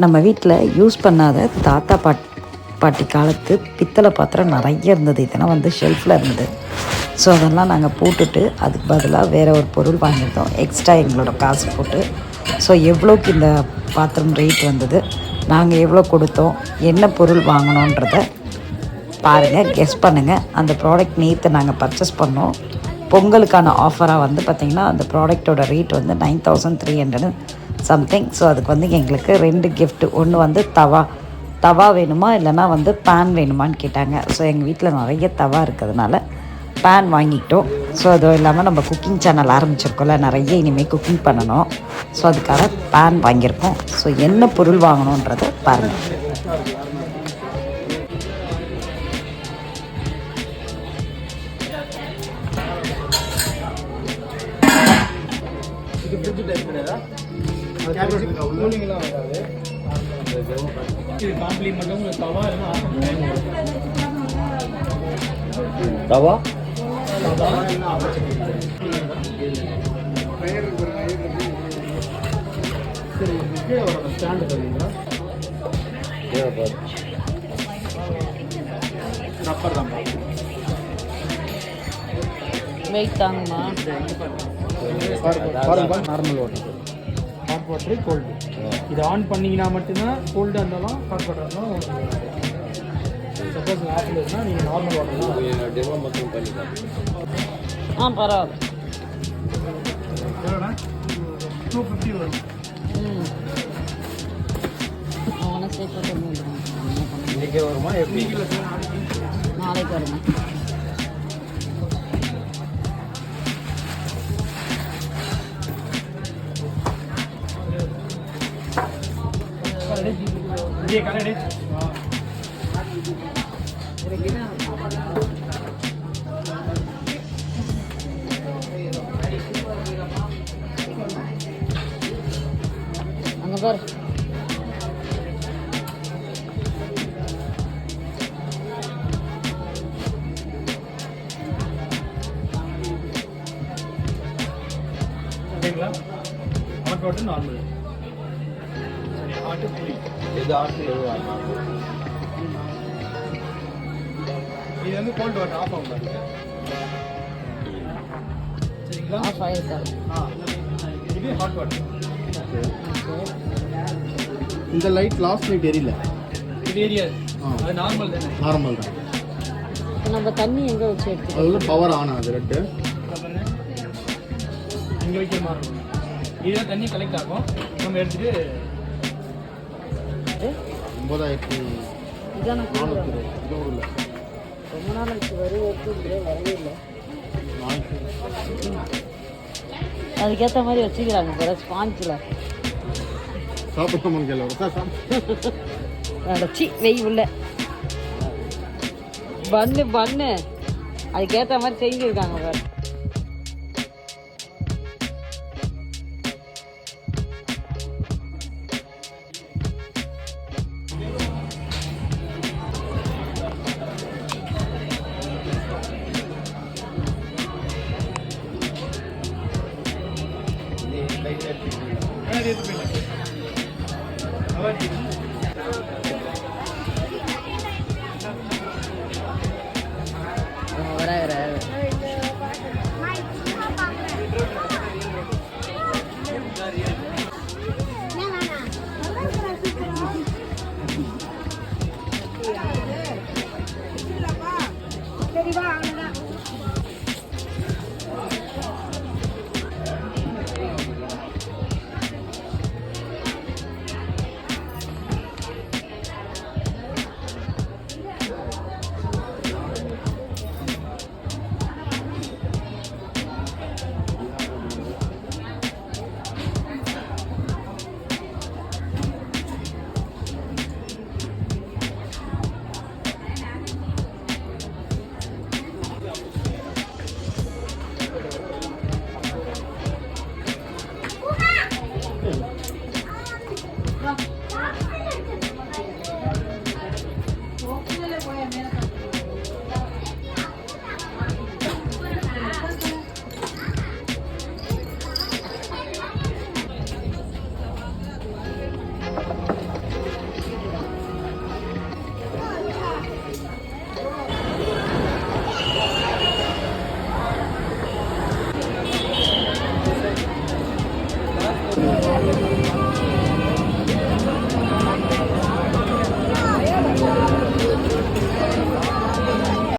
நம்ம வீட்டில் யூஸ் பண்ணாத தாத்தா பாட்டி காலத்து பித்தளை பாத்திரம் நிறைய இருந்தது. இதெல்லாம் வந்து ஷெல்ஃபில் இருந்தது. ஸோ அதெல்லாம் நாங்கள் போட்டுட்டு அதுக்கு பதிலாக வேறு ஒரு பொருள் வாங்கியிருந்தோம் எக்ஸ்ட்ரா எங்களோட காசு போட்டு. ஸோ எவ்வளோக்கு இந்த பாத்திரம் ரேட் வந்தது, நாங்கள் எவ்வளோ கொடுத்தோம், என்ன பொருள் வாங்கினோன்றதை பாருங்கள், கெஸ் பண்ணுங்கள். அந்த ப்ராடக்ட் நேற்று நாங்கள் பர்ச்சேஸ் பண்ணோம். பொங்கலுக்கான ஆஃபராக வந்து பார்த்திங்கன்னா அந்த ப்ராடக்டோட ரேட் வந்து 9300 சம்திங். ஸோ அதுக்கு வந்து எங்களுக்கு 2 கிஃப்ட். ஒன்று வந்து தவா வேணுமா இல்லைனா வந்து பேன் வேணுமான்னு கேட்டாங்க. ஸோ எங்கள் வீட்டில் நிறைய தவா இருக்கிறதுனால பேன் வாங்கிக்கிட்டோம். ஸோ அதுவும் இல்லாமல் நம்ம குக்கிங் சேனல் ஆரம்பிச்சிருக்கோம்ல, நிறைய இனிமேல் குக்கிங் பண்ணணும். ஸோ அதுக்காக பேன் வாங்கியிருக்கோம். ஸோ என்ன பொருள் வாங்கணுன்றதை பாருங்கள். தவா வெயிட் தாங்கம்மா. Normal water, hot water, cold. இது ஆன் பண்ணிங்கன்னா மட்டும்தான் கோல்டாக இருந்தாலும் ஹாட் வாட்டர் இருந்தாலும். சப்போஸ் ஆஃபில் இருந்தால் நீங்கள் நார்மல் வாட்டர் தான் டெமோ மட்டும் பண்ணிக்கலாம். பரவாயில்ல. எவ்வளோண்ணா? 250 வரும். அவனை சேர்த்து இன்றைக்கே வருமா? எப்படி நாளைக்கு வருமா? கலடே அங்கே பாரு. ஓகேங்களா? Hot water normal. சரி, ஹாட்டு புளி. எது ஆட்டு எது இது வந்து கோல்டு வாட்டர் ஆஃப் ஆகும் பாருங்க. சரிங்களா? ஆஃப் ஆயிருக்கா? இது ஹாட் வாட்டர். இந்த லைட் லாஸ்ட் லைட் எரியல. இது ஏரியாது. அது நார்மல் தானே? நார்மல் தான். நம்ம தண்ணி எங்கே வச்சு எடுத்துக்கோ? அது பவர் ஆன் ஆகுது. ரெட்டு இங்கே வைக்கிற மாதிரி இருக்கும். இதுதான் தண்ணி கலெக்ட் ஆகும். நம்ம எடுத்துட்டு 9420 இதான இல்லை ரொம்ப நாள் வச்சு வரவே இல்லை. அதுக்கேற்ற மாதிரி வச்சுக்கிறாங்க பிற ஸ்பாஞ்சில். சாப்பிடாம கேள்வி அடைச்சி வெய் உள்ள பண்ணு அதுக்கேற்ற மாதிரி செஞ்சுருக்காங்க பாரு. அவர்